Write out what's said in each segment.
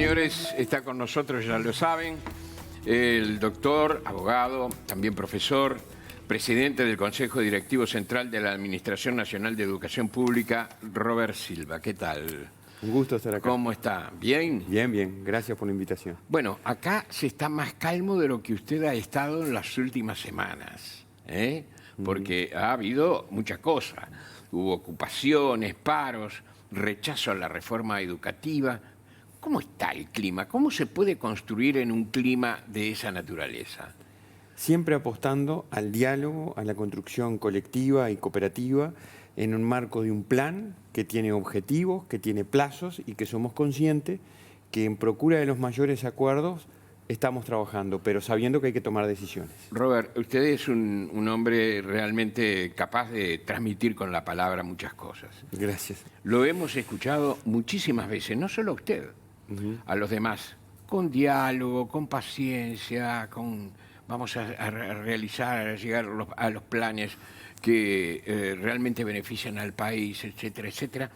señores, está con nosotros, ya lo saben, el doctor, abogado, también profesor, presidente del Consejo Directivo Central de la Administración Nacional de Educación Pública, Robert Silva. ¿Qué tal? Un gusto estar acá. ¿Cómo está? ¿Bien? Bien, bien. Gracias por la invitación. Bueno, acá se está más calmo de lo que usted ha estado en las últimas semanas, ¿eh? Porque ha habido muchas cosas. Hubo ocupaciones, paros, rechazo a la reforma educativa. ¿Cómo está el clima? ¿Cómo se puede construir en un clima de esa naturaleza? Siempre apostando al diálogo, a la construcción colectiva y cooperativa en un marco de un plan que tiene objetivos, que tiene plazos y que somos conscientes que en procura de los mayores acuerdos estamos trabajando, pero sabiendo que hay que tomar decisiones. Robert, usted es un hombre realmente capaz de transmitir con la palabra muchas cosas. Gracias. Lo hemos escuchado muchísimas veces, no solo a usted, a los demás, con diálogo, con paciencia, vamos a realizar, a llegar a los planes que realmente benefician al país, etcétera, etcétera.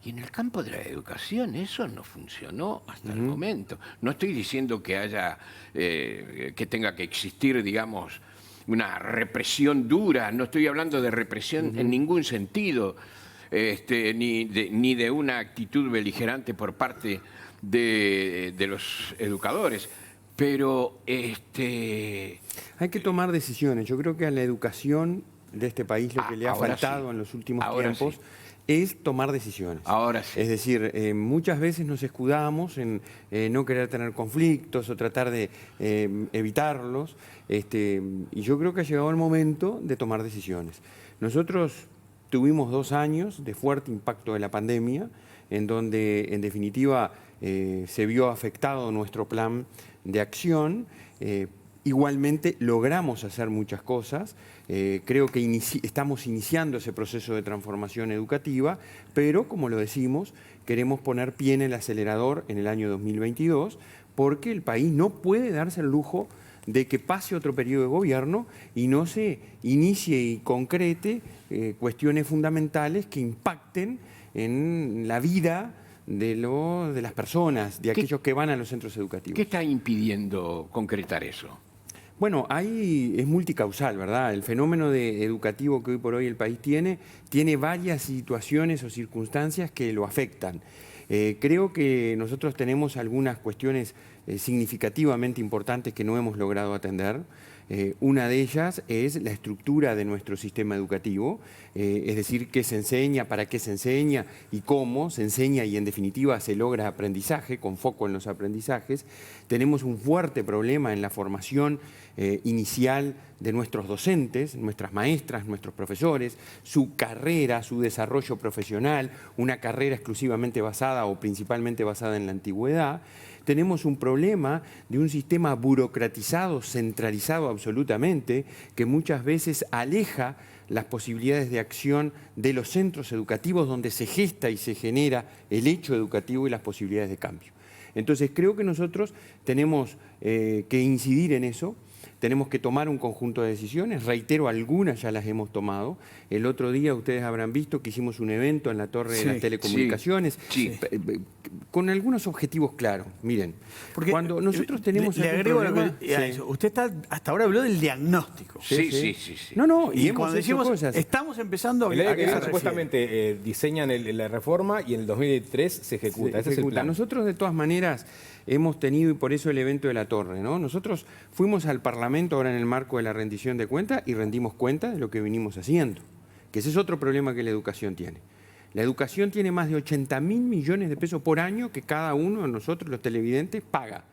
Y en el campo de la educación eso no funcionó hasta el momento. No estoy diciendo que haya, que tenga que existir, digamos, una represión dura. No estoy hablando de represión en ningún sentido, ni de una actitud beligerante por parte de los educadores. Pero hay que tomar decisiones. Yo creo que a la educación de este país lo que le ha faltado en los últimos tiempos es tomar decisiones. Ahora sí. Es decir, muchas veces nos escudamos en no querer tener conflictos o tratar de evitarlos, y yo creo que ha llegado el momento de tomar decisiones. Nosotros tuvimos 2 años de fuerte impacto de la pandemia, en donde en definitiva se vio afectado nuestro plan de acción. Igualmente logramos hacer muchas cosas, creo que estamos iniciando ese proceso de transformación educativa, pero como lo decimos, queremos poner pie en el acelerador en el año 2022, porque el país no puede darse el lujo de que pase otro periodo de gobierno y no se inicie y concrete cuestiones fundamentales que impacten en la vida de las personas, de aquellos que van a los centros educativos. ¿Qué está impidiendo concretar eso? Bueno, es multicausal, ¿verdad? El fenómeno educativo que hoy por hoy el país tiene varias situaciones o circunstancias que lo afectan. Creo que nosotros tenemos algunas cuestiones significativamente importantes que no hemos logrado atender. Una de ellas es la estructura de nuestro sistema educativo, es decir, qué se enseña, para qué se enseña y cómo se enseña, y en definitiva se logra aprendizaje, con foco en los aprendizajes. Tenemos un fuerte problema en la formación inicial de nuestros docentes, nuestras maestras, nuestros profesores, su carrera, su desarrollo profesional, una carrera exclusivamente basada o principalmente basada en la antigüedad. Tenemos un problema de un sistema burocratizado, centralizado absolutamente, que muchas veces aleja las posibilidades de acción de los centros educativos donde se gesta y se genera el hecho educativo y las posibilidades de cambio. Entonces creo que nosotros tenemos que incidir en eso. Tenemos que tomar un conjunto de decisiones, reitero, algunas ya las hemos tomado. El otro día ustedes habrán visto que hicimos un evento en la Torre de las Telecomunicaciones, con algunos objetivos claros. Miren, porque cuando nosotros tenemos... Le agrego usted hasta ahora habló del diagnóstico. Sí. No, y cuando decimos cosas. Estamos empezando a hablar. Que supuestamente diseñan la reforma y en el 2023 se ejecuta. Ese es el plan. Nosotros de todas maneras hemos tenido, y por eso el evento de la Torre, ¿no? Nosotros fuimos al Parlamento ahora en el marco de la rendición de cuentas y rendimos cuenta de lo que venimos haciendo, que ese es otro problema que la educación tiene. La educación tiene más de 80.000 millones de pesos por año que cada uno de nosotros, los televidentes, paga,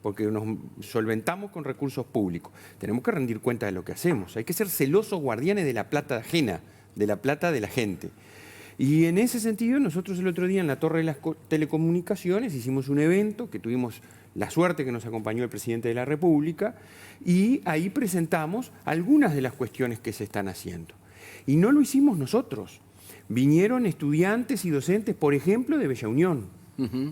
porque nos solventamos con recursos públicos. Tenemos que rendir cuenta de lo que hacemos. Hay que ser celosos guardianes de la plata ajena, de la plata de la gente. Y en ese sentido, nosotros el otro día en la Torre de las Telecomunicaciones hicimos un evento que tuvimos la suerte que nos acompañó el presidente de la República, y ahí presentamos algunas de las cuestiones que se están haciendo. Y no lo hicimos nosotros. Vinieron estudiantes y docentes, por ejemplo, de Bella Unión.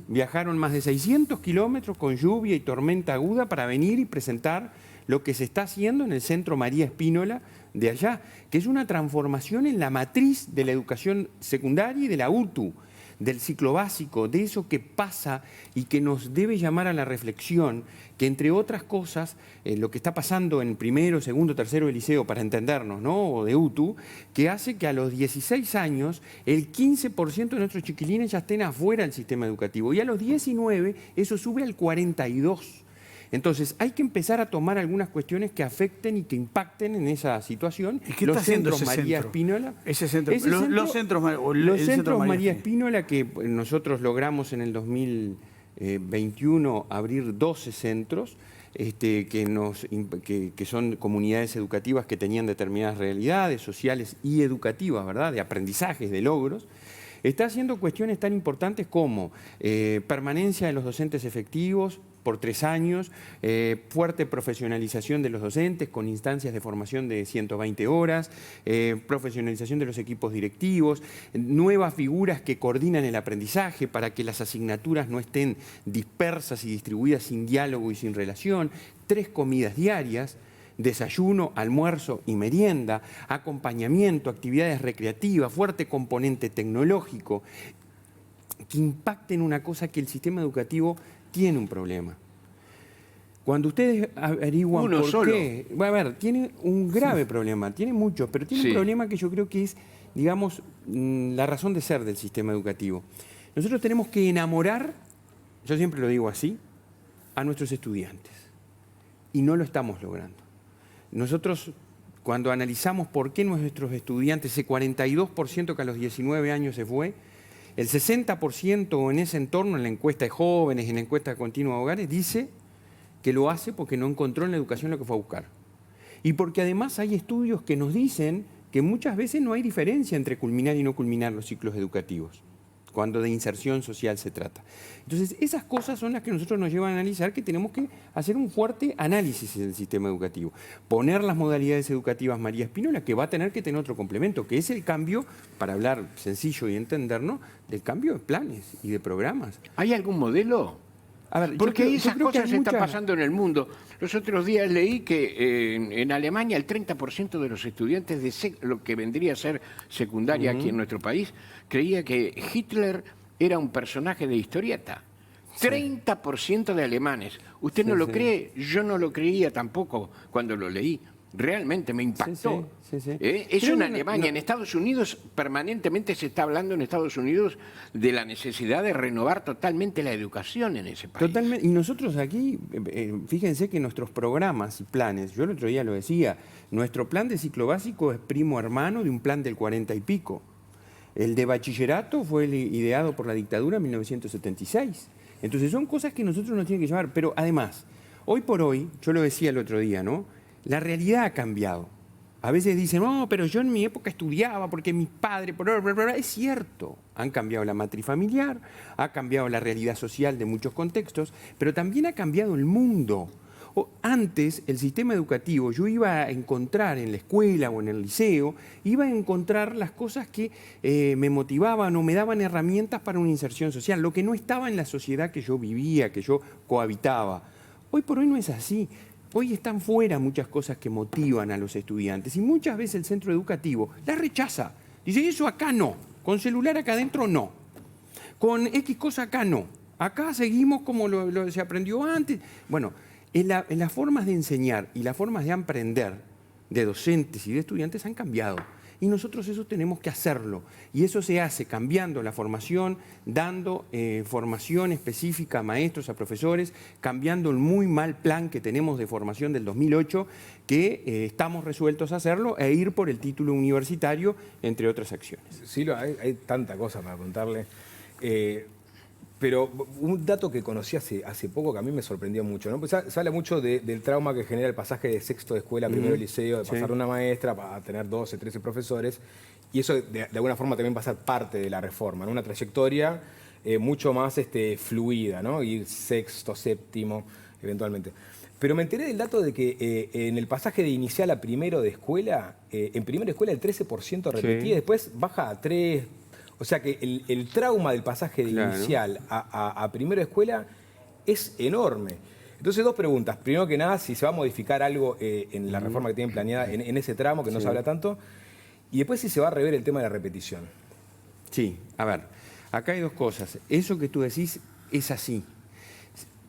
Viajaron más de 600 kilómetros con lluvia y tormenta aguda para venir y presentar lo que se está haciendo en el Centro María Espínola de allá, que es una transformación en la matriz de la educación secundaria y de la UTU. del ciclo básico, de eso que pasa y que nos debe llamar a la reflexión, que entre otras cosas, lo que está pasando en primero, segundo, tercero de liceo, para entendernos, ¿no? O de UTU, que hace que a los 16 años el 15% de nuestros chiquilines ya estén afuera del sistema educativo y a los 19 eso sube al 42%. Entonces, hay que empezar a tomar algunas cuestiones que afecten y que impacten en esa situación. ¿Y qué está haciendo ese María centro? Espínola. Ese centro. Los centros María Espínola, que nosotros logramos en el 2021 abrir 12 centros, que son comunidades educativas que tenían determinadas realidades sociales y educativas, ¿verdad? De aprendizajes, de logros. Está haciendo cuestiones tan importantes como permanencia de los docentes efectivos por 3 años, fuerte profesionalización de los docentes con instancias de formación de 120 horas, profesionalización de los equipos directivos, nuevas figuras que coordinan el aprendizaje para que las asignaturas no estén dispersas y distribuidas sin diálogo y sin relación, 3 comidas diarias, desayuno, almuerzo y merienda, acompañamiento, actividades recreativas, fuerte componente tecnológico, que impacten una cosa que el sistema educativo tiene un problema. Cuando ustedes averiguan por qué... Bueno, a ver, tiene un grave problema, tiene muchos, pero tiene un problema que yo creo que es, digamos, la razón de ser del sistema educativo. Nosotros tenemos que enamorar, yo siempre lo digo así, a nuestros estudiantes. Y no lo estamos logrando. Nosotros, cuando analizamos por qué nuestros estudiantes, ese 42% que a los 19 años se fue, el 60% en ese entorno, en la encuesta de jóvenes, en la encuesta continua de hogares, dice que lo hace porque no encontró en la educación lo que fue a buscar. Y porque además hay estudios que nos dicen que muchas veces no hay diferencia entre culminar y no culminar los ciclos educativos, cuando de inserción social se trata. Entonces, esas cosas son las que nosotros nos llevan a analizar que tenemos que hacer un fuerte análisis del sistema educativo. Poner las modalidades educativas María Espínola, que va a tener que tener otro complemento, que es el cambio, para hablar sencillo y entendernos, del cambio de planes y de programas. ¿Hay algún modelo? A ver, porque esas cosas se están pasando en el mundo. Los otros días leí que en Alemania el 30% de los estudiantes de lo que vendría a ser secundaria aquí en nuestro país creía que Hitler era un personaje de historieta. 30% de alemanes. ¿Usted no lo cree? Yo no lo creía tampoco cuando lo leí. Realmente me impactó. Es una Alemania. En Estados Unidos, permanentemente se está hablando en Estados Unidos de la necesidad de renovar totalmente la educación en ese país. Totalmente. Y nosotros aquí, fíjense que nuestros programas y planes, yo el otro día lo decía, nuestro plan de ciclo básico es primo hermano de un plan del 40 y pico. El de bachillerato fue ideado por la dictadura en 1976. Entonces son cosas que nosotros nos tienen que llevar. Pero además, hoy por hoy, yo lo decía el otro día, ¿no? La realidad ha cambiado. A veces dicen, no, pero yo en mi época estudiaba porque mis padres... Es cierto, han cambiado la matriz familiar, ha cambiado la realidad social de muchos contextos, pero también ha cambiado el mundo. Antes, el sistema educativo, yo iba a encontrar en la escuela o en el liceo, iba a encontrar las cosas que me motivaban o me daban herramientas para una inserción social, lo que no estaba en la sociedad que yo vivía, que yo cohabitaba. Hoy por hoy no es así. Hoy están fuera muchas cosas que motivan a los estudiantes y muchas veces el centro educativo las rechaza. Dice, eso acá no, con celular acá adentro no, con X cosa acá no, acá seguimos como lo se aprendió antes. Bueno, en las formas de enseñar y las formas de aprender de docentes y de estudiantes han cambiado. Y nosotros eso tenemos que hacerlo. Y eso se hace cambiando la formación, dando formación específica a maestros, a profesores, cambiando el muy mal plan que tenemos de formación del 2008, que estamos resueltos a hacerlo, e ir por el título universitario, entre otras acciones. Sí, hay tanta cosa para contarle. Pero un dato que conocí hace poco que a mí me sorprendió mucho, ¿no? Pues se habla mucho del trauma que genera el pasaje de sexto de escuela a primero de liceo, de pasar de una maestra a tener 12, 13 profesores, y eso de alguna forma también va a ser parte de la reforma, ¿no? Una trayectoria mucho más fluida, ¿no? Ir sexto, séptimo, eventualmente. Pero me enteré del dato de que en el pasaje de inicial a primero de escuela, en primera escuela el 13% repetía, y después baja a 3%. O sea que el trauma del pasaje de inicial a primero de escuela es enorme. Entonces, dos preguntas. Primero que nada, si se va a modificar algo en la reforma que tienen planeada en ese tramo, que no se habla tanto. Y después si se va a rever el tema de la repetición. Sí, a ver. Acá hay dos cosas. Eso que tú decís es así.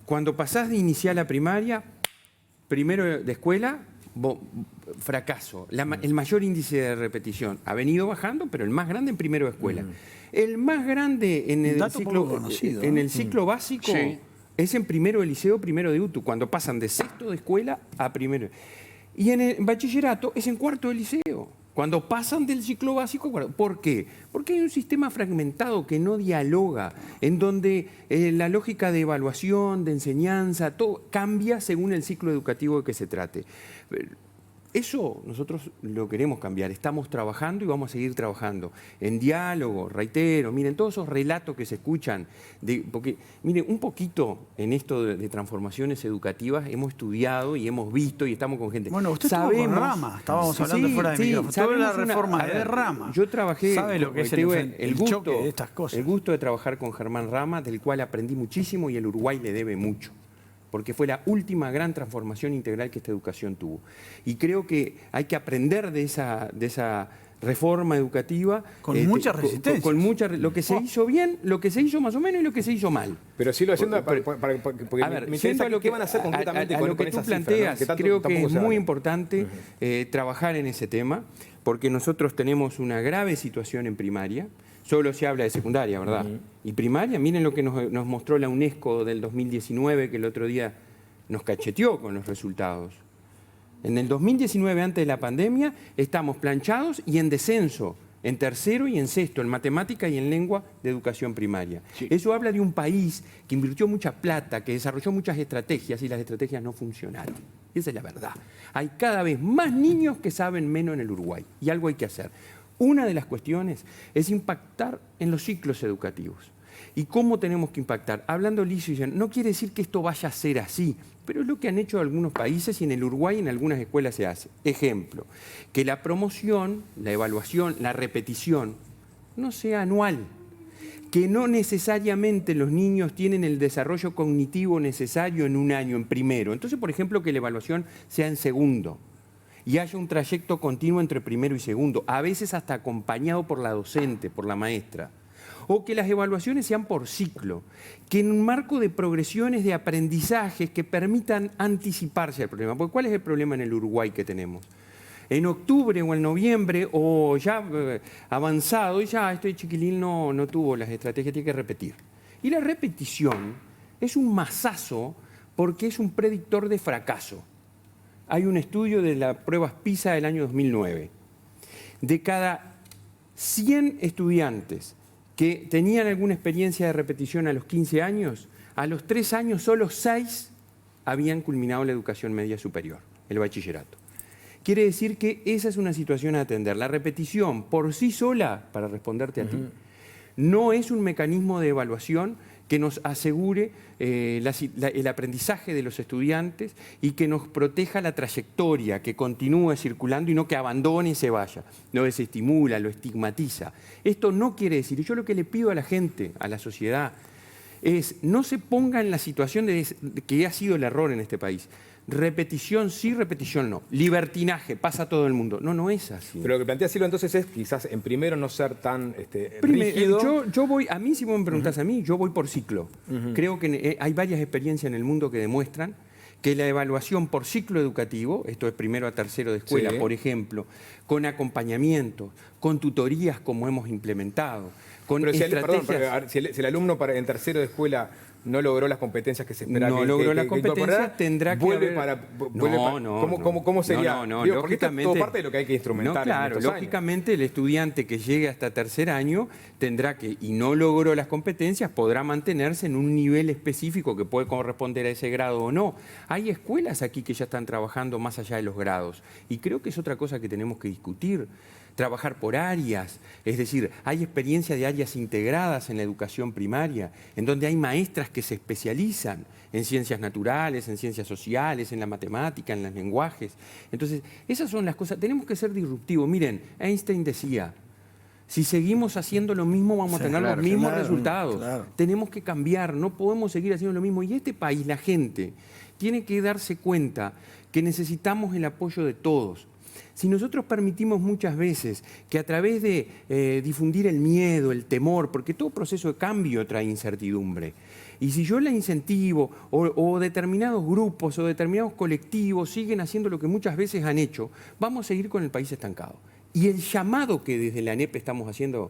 Cuando pasás de inicial a primaria, primero de escuela, fracaso. El mayor índice de repetición ha venido bajando, pero el más grande en primero de escuela. El más grande en el ciclo básico es en primero de liceo, primero de UTU, cuando pasan de sexto de escuela a primero. Y en el bachillerato es en cuarto de liceo, cuando pasan del ciclo básico a cuarto. ¿Por qué? Porque hay un sistema fragmentado que no dialoga, en donde la lógica de evaluación, de enseñanza, todo cambia según el ciclo educativo de que se trate. Eso nosotros lo queremos cambiar, estamos trabajando y vamos a seguir trabajando en diálogo, reitero, miren, todos esos relatos que se escuchan, porque miren, un poquito en esto de transformaciones educativas hemos estudiado y hemos visto y estamos con gente. Bueno, usted estuvo con Rama, estábamos hablando fuera de micrófono. Sobre la reforma de Rama. Yo trabajé, ¿sabe lo que es el choque de estas cosas? El gusto de trabajar con Germán Rama, del cual aprendí muchísimo y el Uruguay le debe mucho, porque fue la última gran transformación integral que esta educación tuvo. Y creo que hay que aprender de esa reforma educativa. Con mucha resistencia. Con mucha, lo que se hizo bien, lo que se hizo más o menos y lo que se hizo mal. Pero sí lo haciendo porque a ver, me interesa lo qué van a hacer concretamente con lo que tú esas planteas, cifras, ¿no? creo que es muy importante trabajar en ese tema, porque nosotros tenemos una grave situación en primaria. Solo se habla de secundaria, ¿verdad? Y primaria, miren lo que nos mostró la UNESCO del 2019, que el otro día nos cacheteó con los resultados. En el 2019, antes de la pandemia, estamos planchados y en descenso, en tercero y en sexto, en matemática y en lengua de educación primaria. Sí. Eso habla de un país que invirtió mucha plata, que desarrolló muchas estrategias y las estrategias no funcionaron. Esa es la verdad. Hay cada vez más niños que saben menos en el Uruguay y algo hay que hacer. Una de las cuestiones es impactar en los ciclos educativos. ¿Y cómo tenemos que impactar? Hablando liso y llano, no quiere decir que esto vaya a ser así, pero es lo que han hecho algunos países y en el Uruguay en algunas escuelas se hace. Ejemplo, que la promoción, la evaluación, la repetición no sea anual, que no necesariamente los niños tienen el desarrollo cognitivo necesario en un año, en primero. Entonces, por ejemplo, que la evaluación sea en segundo y haya un trayecto continuo entre primero y segundo, a veces hasta acompañado por la docente, por la maestra. O que las evaluaciones sean por ciclo, que en un marco de progresiones de aprendizajes que permitan anticiparse al problema. Porque ¿cuál es el problema en el Uruguay que tenemos? En octubre o en noviembre o ya avanzado, y ya este chiquilín no tuvo las estrategias, tiene que repetir. Y la repetición es un masazo porque es un predictor de fracaso. Hay un estudio de las pruebas PISA del año 2009. De cada 100 estudiantes que tenían alguna experiencia de repetición a los 15 años, a los 3 años solo 6 habían culminado la educación media superior, el bachillerato. Quiere decir que esa es una situación a atender. La repetición por sí sola, para responderte a ti, no es un mecanismo de evaluación que nos asegure el aprendizaje de los estudiantes y que nos proteja la trayectoria, que continúe circulando y no que abandone y se vaya. Lo desestimula, lo estigmatiza. Esto no quiere decir, y yo lo que le pido a la gente, a la sociedad, es no se ponga en la situación de que ha sido el error en este país. Repetición sí, repetición no. Libertinaje, pasa a todo el mundo. No es así. Pero lo que plantea Silva entonces es quizás en primero no ser tan rígido. Yo voy, a mí si vos me preguntás a mí, yo voy por ciclo. Creo que hay varias experiencias en el mundo que demuestran que la evaluación por ciclo educativo, esto es primero a tercero de escuela, por ejemplo, con acompañamiento, con tutorías como hemos implementado, con estrategias... si el alumno en tercero de escuela no logró las competencias que se esperaba. No logró las competencias, tendrá que ¿Cómo sería? No, porque esto es todo parte de lo que hay que instrumentar. No, claro, lógicamente el estudiante que llegue hasta tercer año tendrá que, y no logró las competencias, podrá mantenerse en un nivel específico que puede corresponder a ese grado o no. Hay escuelas aquí que ya están trabajando más allá de los grados y creo que es otra cosa que tenemos que discutir. Trabajar por áreas, es decir, hay experiencia de áreas integradas en la educación primaria, en donde hay maestras que se especializan en ciencias naturales, en ciencias sociales, en la matemática, en los lenguajes. Entonces, esas son las cosas, tenemos que ser disruptivos. Miren, Einstein decía, si seguimos haciendo lo mismo vamos a tener los mismos resultados. Claro. Tenemos que cambiar, no podemos seguir haciendo lo mismo. Y este país, la gente, tiene que darse cuenta que necesitamos el apoyo de todos. Si nosotros permitimos muchas veces que a través de difundir el miedo, el temor, porque todo proceso de cambio trae incertidumbre, y si yo la incentivo o determinados grupos o determinados colectivos siguen haciendo lo que muchas veces han hecho, vamos a seguir con el país estancado. Y el llamado que desde la ANEP estamos haciendo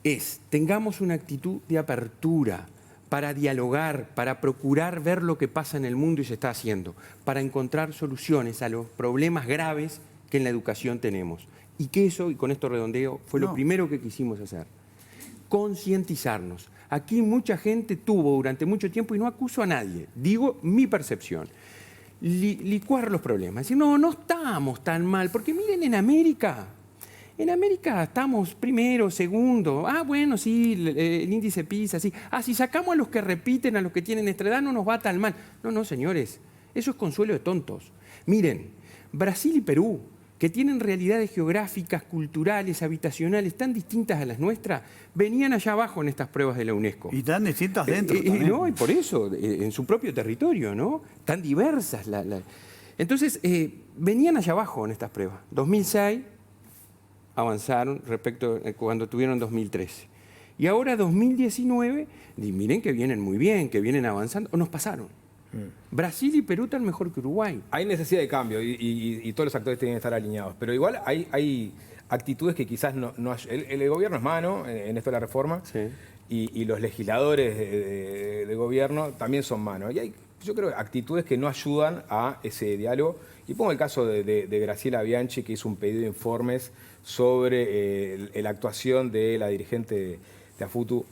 es, tengamos una actitud de apertura para dialogar, para procurar ver lo que pasa en el mundo y se está haciendo, para encontrar soluciones a los problemas graves que en la educación tenemos. Y que eso, y con esto redondeo, fue lo primero que quisimos hacer. Concientizarnos. Aquí mucha gente tuvo durante mucho tiempo, y no acuso a nadie, digo mi percepción, licuar los problemas. Decir, no estamos tan mal, porque miren en América estamos primero, segundo, bueno, sí, el índice PISA, sí. Si sacamos a los que repiten, a los que tienen nuestra edad, no nos va tan mal. No, señores, eso es consuelo de tontos. Miren, Brasil y Perú, que tienen realidades geográficas, culturales, habitacionales tan distintas a las nuestras, venían allá abajo en estas pruebas de la UNESCO. Y tan distintas dentro también. No, y por eso, en su propio territorio, ¿no? Tan diversas. Entonces, venían allá abajo en estas pruebas. 2006 avanzaron respecto a cuando tuvieron 2013. Y ahora 2019, miren que vienen muy bien, que vienen avanzando, o nos pasaron. Brasil y Perú están mejor que Uruguay. Hay necesidad de cambio y todos los actores tienen que estar alineados, pero igual hay actitudes que quizás no el gobierno es mano en esto de la reforma, sí, y los legisladores de gobierno también son mano. Y hay, yo creo, actitudes que no ayudan a ese diálogo. Y pongo el caso de Graciela Bianchi, que hizo un pedido de informes sobre la actuación de la dirigente de AFUTU,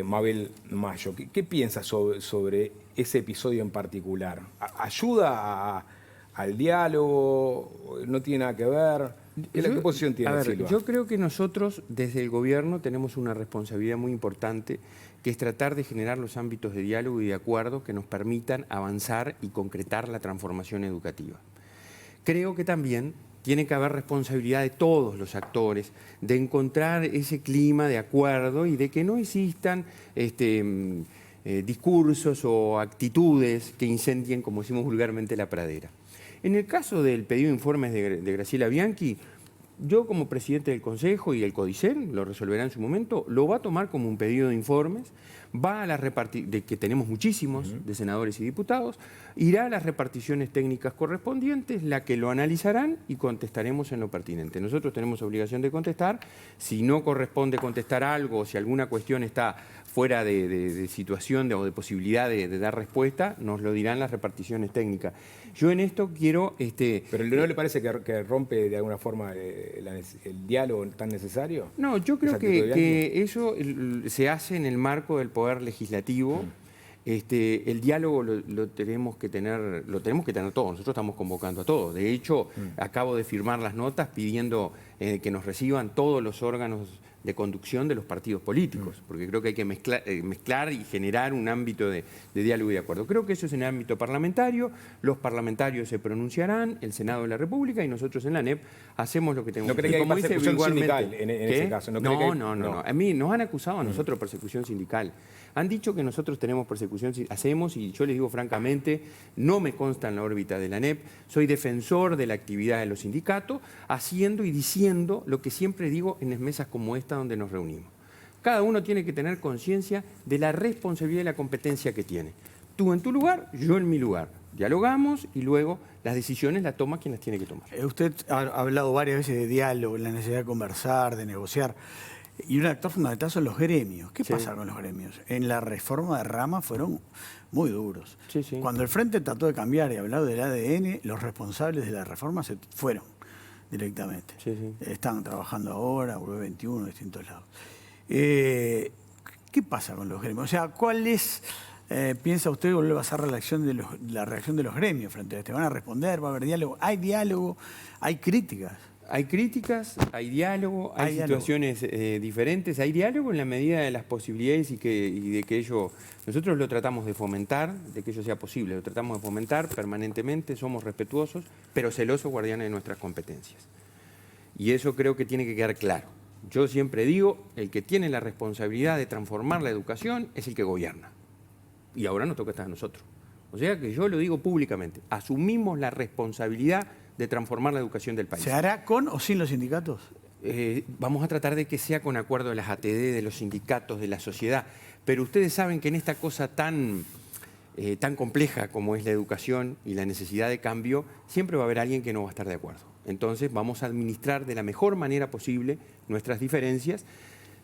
Mabel Mayo. ¿Qué piensas sobre ese episodio en particular? ¿Ayuda al diálogo? ¿No tiene nada que ver? ¿Qué posición tiene Silva? Yo creo que nosotros, desde el gobierno, tenemos una responsabilidad muy importante, que es tratar de generar los ámbitos de diálogo y de acuerdo que nos permitan avanzar y concretar la transformación educativa. Creo que también tiene que haber responsabilidad de todos los actores, de encontrar ese clima de acuerdo y de que no existan discursos o actitudes que incendien, como decimos vulgarmente, la pradera. En el caso del pedido de informes de Graciela Bianchi, yo como presidente del Consejo y el CODICEN, lo resolverá en su momento, lo va a tomar como un pedido de informes, va a la de que tenemos muchísimos de senadores y diputados, irá a las reparticiones técnicas correspondientes, la que lo analizarán y contestaremos en lo pertinente. Nosotros tenemos obligación de contestar. Si no corresponde contestar algo, o si alguna cuestión está fuera de situación o de posibilidad de dar respuesta, nos lo dirán las reparticiones técnicas. Yo en esto quiero... ¿Pero no le parece que rompe de alguna forma el diálogo tan necesario? No, yo creo que eso se hace en el marco del Poder Legislativo. El diálogo lo tenemos que tener todos. Nosotros estamos convocando a todos. De hecho, acabo de firmar las notas pidiendo que nos reciban todos los órganos de conducción de los partidos políticos, porque creo que hay que mezclar y generar un ámbito de diálogo y de acuerdo. Creo que eso es en el ámbito parlamentario, los parlamentarios se pronunciarán, el Senado de la República, y nosotros en la ANEP hacemos lo que tenemos que hacer. ¿No cree que hay persecución sindical en ese caso? No. A mí nos han acusado a nosotros persecución sindical. Han dicho que nosotros tenemos persecución, hacemos, y yo les digo francamente, no me consta en la órbita de la ANEP, soy defensor de la actividad de los sindicatos, haciendo y diciendo lo que siempre digo en las mesas como esta donde nos reunimos. Cada uno tiene que tener conciencia de la responsabilidad y la competencia que tiene. Tú en tu lugar, yo en mi lugar. Dialogamos y luego las decisiones las toma quien las tiene que tomar. Usted ha hablado varias veces de diálogo, la necesidad de conversar, de negociar. Y un actor fundamental son los gremios. ¿Qué pasa con los gremios? En la reforma de Rama fueron muy duros. Cuando el Frente trató de cambiar y hablar del ADN, los responsables de la reforma se fueron directamente. Están trabajando ahora, Uruguay 21, en distintos lados. ¿Qué pasa con los gremios? O sea, ¿cuál es, piensa usted, cuál va a ser la reacción de los gremios frente a esto? ¿Van a responder? ¿Va a haber diálogo? ¿Hay diálogo? ¿Hay críticas? Hay críticas, hay diálogo, hay situaciones diferentes, hay diálogo en la medida de las posibilidades y de que ello, nosotros lo tratamos de fomentar, de que ello sea posible, lo tratamos de fomentar permanentemente, somos respetuosos, pero celosos guardianes de nuestras competencias. Y eso creo que tiene que quedar claro. Yo siempre digo, el que tiene la responsabilidad de transformar la educación es el que gobierna. Y ahora nos toca estar a nosotros. O sea que yo lo digo públicamente, asumimos la responsabilidad de transformar la educación del país. ¿Se hará con o sin los sindicatos? Vamos a tratar de que sea con acuerdo de las ATD, de los sindicatos, de la sociedad. Pero ustedes saben que en esta cosa tan compleja como es la educación y la necesidad de cambio, siempre va a haber alguien que no va a estar de acuerdo. Entonces vamos a administrar de la mejor manera posible nuestras diferencias,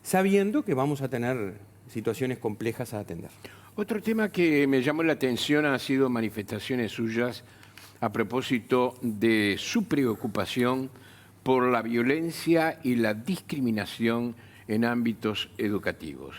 sabiendo que vamos a tener situaciones complejas a atender. Otro tema que me llamó la atención han sido manifestaciones suyas a propósito de su preocupación por la violencia y la discriminación en ámbitos educativos.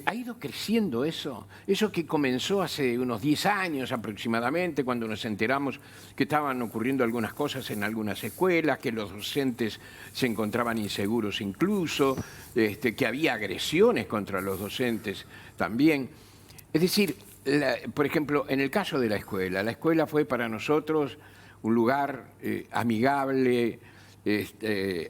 ¿Ha ido creciendo eso? Eso que comenzó hace unos 10 años aproximadamente, cuando nos enteramos que estaban ocurriendo algunas cosas en algunas escuelas, que los docentes se encontraban inseguros incluso, que había agresiones contra los docentes también. Es decir, por ejemplo, en el caso de la escuela fue para nosotros un lugar amigable,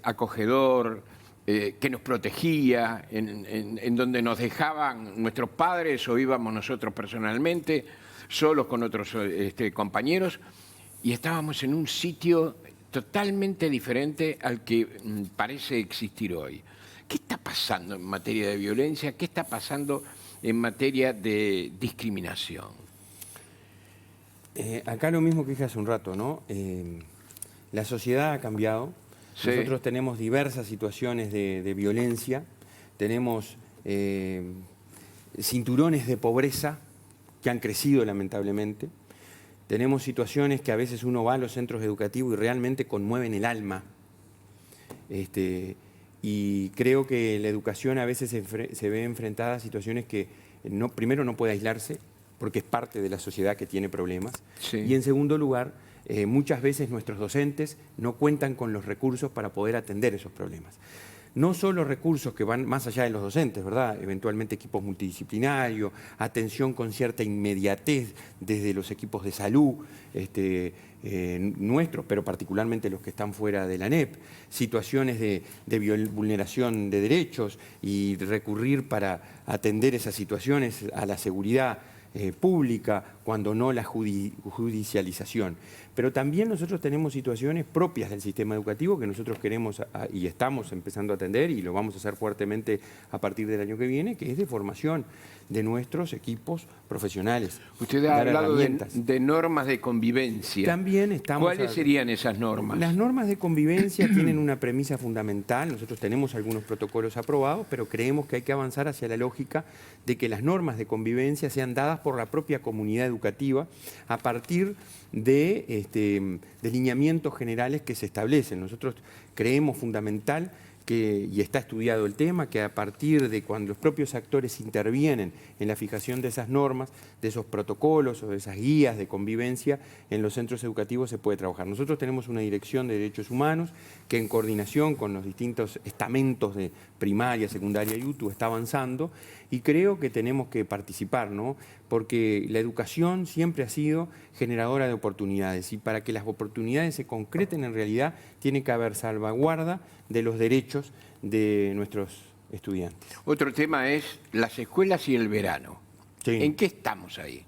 acogedor, que nos protegía, en donde nos dejaban nuestros padres o íbamos nosotros personalmente, solos con otros compañeros, y estábamos en un sitio totalmente diferente al que parece existir hoy. ¿Qué está pasando en materia de violencia? ¿Qué está pasando en materia de discriminación? Acá lo mismo que dije hace un rato, ¿no? La sociedad ha cambiado. Sí. Nosotros tenemos diversas situaciones de violencia, tenemos cinturones de pobreza que han crecido lamentablemente, tenemos situaciones que a veces uno va a los centros educativos y realmente conmueven el alma. Y creo que la educación a veces se ve enfrentada a situaciones que primero no puede aislarse, porque es parte de la sociedad que tiene problemas, sí. Y en segundo lugar, muchas veces nuestros docentes no cuentan con los recursos para poder atender esos problemas. No solo recursos que van más allá de los docentes, ¿verdad? Eventualmente equipos multidisciplinarios, atención con cierta inmediatez desde los equipos de salud nuestros, pero particularmente los que están fuera de la ANEP, situaciones de vulneración de derechos y recurrir para atender esas situaciones a la seguridad pública, cuando no la judicialización. Pero también nosotros tenemos situaciones propias del sistema educativo que nosotros queremos y estamos empezando a atender, y lo vamos a hacer fuertemente a partir del año que viene, que es de formación de nuestros equipos profesionales. Usted ha hablado de normas de convivencia. También estamos... ¿Cuáles serían esas normas? Las normas de convivencia tienen una premisa fundamental. Nosotros tenemos algunos protocolos aprobados, pero creemos que hay que avanzar hacia la lógica de que las normas de convivencia sean dadas por la propia comunidad educativa a partir de lineamientos generales que se establecen. Nosotros creemos fundamental y está estudiado el tema, que a partir de cuando los propios actores intervienen en la fijación de esas normas, de esos protocolos o de esas guías de convivencia, en los centros educativos se puede trabajar. Nosotros tenemos una dirección de derechos humanos que en coordinación con los distintos estamentos de primaria, secundaria y UTU está avanzando, y creo que tenemos que participar, ¿no? Porque la educación siempre ha sido generadora de oportunidades, y para que las oportunidades se concreten en realidad tiene que haber salvaguarda de los derechos de nuestros estudiantes. Otro tema es las escuelas y el verano. Sí. ¿En qué estamos ahí?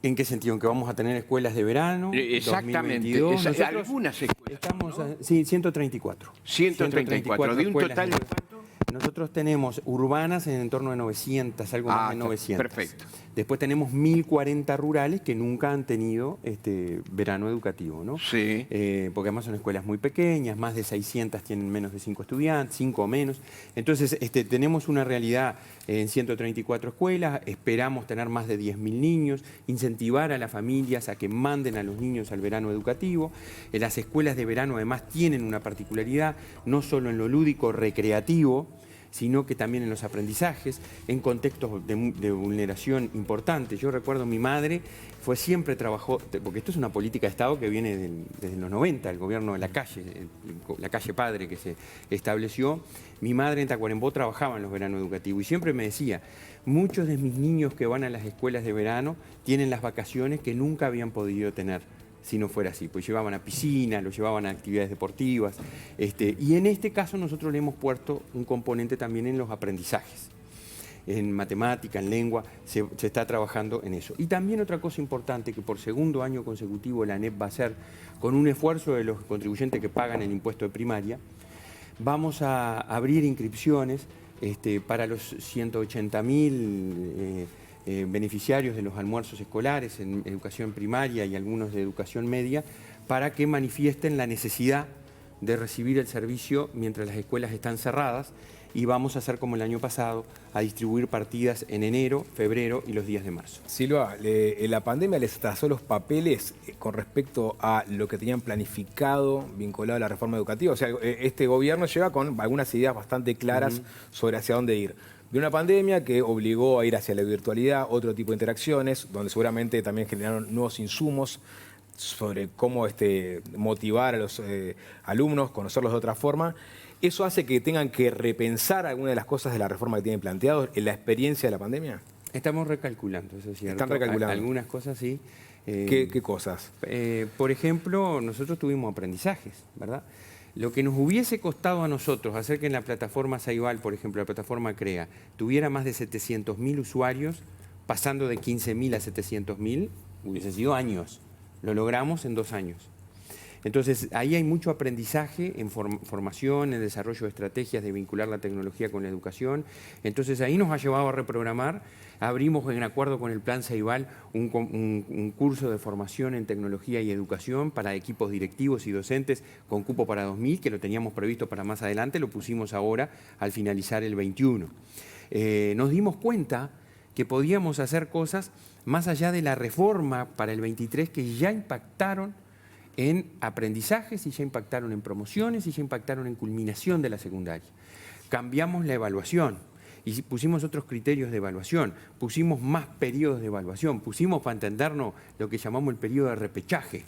¿En qué sentido? ¿En que vamos a tener escuelas de verano? Exactamente. Algunas escuelas. Estamos, ¿no? Sí, 134. 134. ¿De un total de cuánto? Nosotros tenemos urbanas en torno de 900, algo más de 900. Perfecto. Después tenemos 1040 rurales que nunca han tenido verano educativo, ¿no? Sí. Porque además son escuelas muy pequeñas, más de 600 tienen menos de 5 estudiantes, 5 o menos. Entonces tenemos una realidad en 134 escuelas, esperamos tener más de 10.000 niños, incentivar a las familias a que manden a los niños al verano educativo. Las escuelas de verano además tienen una particularidad, no solo en lo lúdico recreativo, sino que también en los aprendizajes, en contextos de vulneración importantes. Yo recuerdo mi madre siempre trabajó, porque esto es una política de Estado que viene desde los 90, el gobierno de la calle Padre que se estableció. Mi madre en Tacuarembó trabajaba en los veranos educativos y siempre me decía, muchos de mis niños que van a las escuelas de verano tienen las vacaciones que nunca habían podido tener si no fuera así, pues llevaban a piscina, los llevaban a actividades deportivas, y en este caso nosotros le hemos puesto un componente también en los aprendizajes. en matemática, en lengua, se está trabajando en eso. Y también otra cosa importante que por segundo año consecutivo la ANEP va a hacer, con un esfuerzo de los contribuyentes que pagan el impuesto de primaria, vamos a abrir inscripciones para los 180.000 beneficiarios de los almuerzos escolares en educación primaria y algunos de educación media, para que manifiesten la necesidad de recibir el servicio mientras las escuelas están cerradas, y vamos a hacer como el año pasado, a distribuir partidas en enero, febrero y los días de marzo. Silva, la pandemia les atrasó los papeles con respecto a lo que tenían planificado vinculado a la reforma educativa. O sea, este gobierno llega con algunas ideas bastante claras sobre hacia dónde ir. De una pandemia que obligó a ir hacia la virtualidad, otro tipo de interacciones, donde seguramente también generaron nuevos insumos sobre cómo motivar a los alumnos, conocerlos de otra forma. ¿Eso hace que tengan que repensar algunas de las cosas de la reforma que tienen planteado en la experiencia de la pandemia? Estamos recalculando, eso es cierto. Están recalculando. Algunas cosas sí. ¿Qué cosas? Por ejemplo, nosotros tuvimos aprendizajes, ¿verdad? Lo que nos hubiese costado a nosotros hacer que en la plataforma Ceibal, por ejemplo, la plataforma CREA, tuviera más de 700.000 usuarios, pasando de 15.000 a 700.000, hubiese sido años. Lo logramos en 2 años. Entonces, ahí hay mucho aprendizaje en formación, en desarrollo de estrategias de vincular la tecnología con la educación. Entonces, ahí nos ha llevado a reprogramar. Abrimos, en acuerdo con el Plan Ceibal, un curso de formación en tecnología y educación para equipos directivos y docentes con cupo para 2000, que lo teníamos previsto para más adelante, lo pusimos ahora al finalizar el 21. Nos dimos cuenta que podíamos hacer cosas más allá de la reforma para el 23 que ya impactaron en aprendizajes y ya impactaron en promociones y ya impactaron en culminación de la secundaria. Cambiamos la evaluación y pusimos otros criterios de evaluación, pusimos más periodos de evaluación, pusimos, para entendernos, lo que llamamos el periodo de repechaje,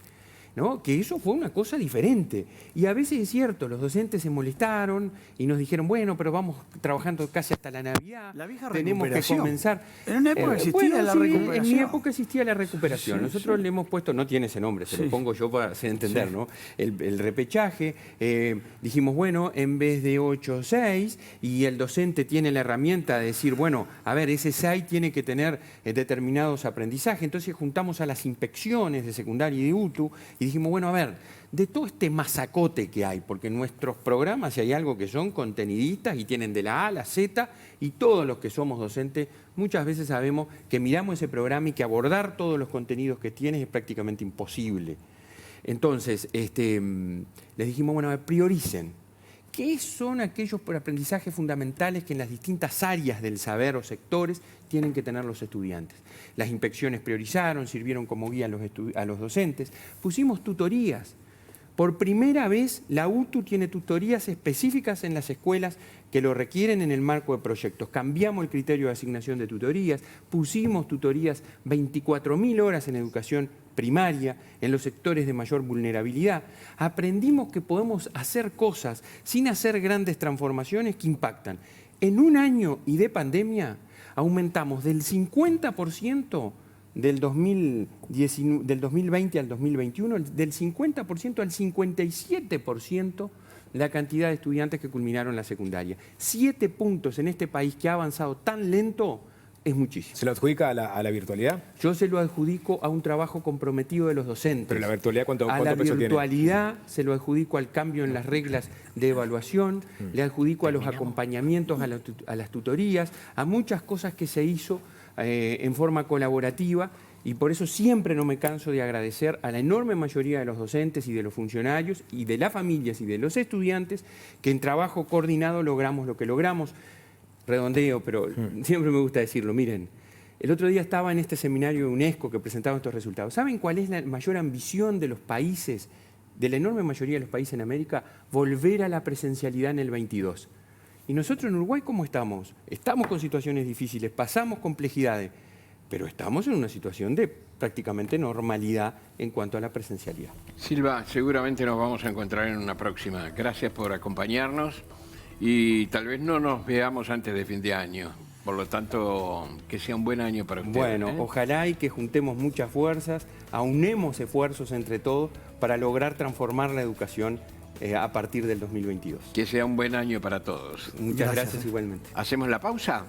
¿no? Que eso fue una cosa diferente. Y a veces es cierto, los docentes se molestaron y nos dijeron, bueno, pero vamos trabajando casi hasta la Navidad. La vieja tenemos que comenzar. En una época existía la recuperación. En mi época existía la recuperación. Nosotros le hemos puesto, no tiene ese nombre, se lo pongo yo para hacer entender, ¿no? El repechaje, dijimos, bueno, en vez de 8, 6, y el docente tiene la herramienta de decir, bueno, a ver, ese 6 tiene que tener determinados aprendizajes. Entonces juntamos a las inspecciones de secundaria y de UTU y dijimos, bueno, a ver, de todo este masacote que hay, porque en nuestros programas si hay algo que son contenidistas y tienen de la A a la Z, y todos los que somos docentes muchas veces sabemos que miramos ese programa y que abordar todos los contenidos que tiene es prácticamente imposible. Entonces, les dijimos, bueno, a ver, prioricen. ¿Qué son aquellos aprendizajes fundamentales que en las distintas áreas del saber o sectores tienen que tener los estudiantes? Las inspecciones priorizaron, sirvieron como guía a los docentes. Pusimos tutorías. Por primera vez, la UTU tiene tutorías específicas en las escuelas que lo requieren en el marco de proyectos. Cambiamos el criterio de asignación de tutorías, pusimos tutorías 24.000 horas en educación primaria, en los sectores de mayor vulnerabilidad. Aprendimos que podemos hacer cosas sin hacer grandes transformaciones que impactan. En un año y de pandemia aumentamos del 50% del 2020 al 2021, del 50% al 57% la cantidad de estudiantes que culminaron la secundaria. 7 puntos en este país que ha avanzado tan lento es muchísimo. ¿Se lo adjudica a la virtualidad? Yo se lo adjudico a un trabajo comprometido de los docentes. ¿Pero la virtualidad cuánto peso tiene? A la tiene? virtualidad se lo adjudico al cambio en las reglas de evaluación, le adjudico a los acompañamientos, a las tutorías, a muchas cosas que se hizo en forma colaborativa, y por eso siempre no me canso de agradecer a la enorme mayoría de los docentes y de los funcionarios y de las familias y de los estudiantes que en trabajo coordinado logramos lo que logramos. Redondeo, pero siempre me gusta decirlo. Miren, el otro día estaba en este seminario de UNESCO que presentaba estos resultados. ¿Saben cuál es la mayor ambición de los países, de la enorme mayoría de los países en América? Volver a la presencialidad en el 22. Y nosotros en Uruguay, ¿cómo estamos? Estamos con situaciones difíciles, pasamos complejidades, pero estamos en una situación de prácticamente normalidad en cuanto a la presencialidad. Silva, seguramente nos vamos a encontrar en una próxima. Gracias por acompañarnos y tal vez no nos veamos antes de fin de año. Por lo tanto, que sea un buen año para ustedes. Bueno, ojalá y que juntemos muchas fuerzas, aunemos esfuerzos entre todos para lograr transformar la educación a partir del 2022. Que sea un buen año para todos. Muchas gracias igualmente. ¿Hacemos la pausa?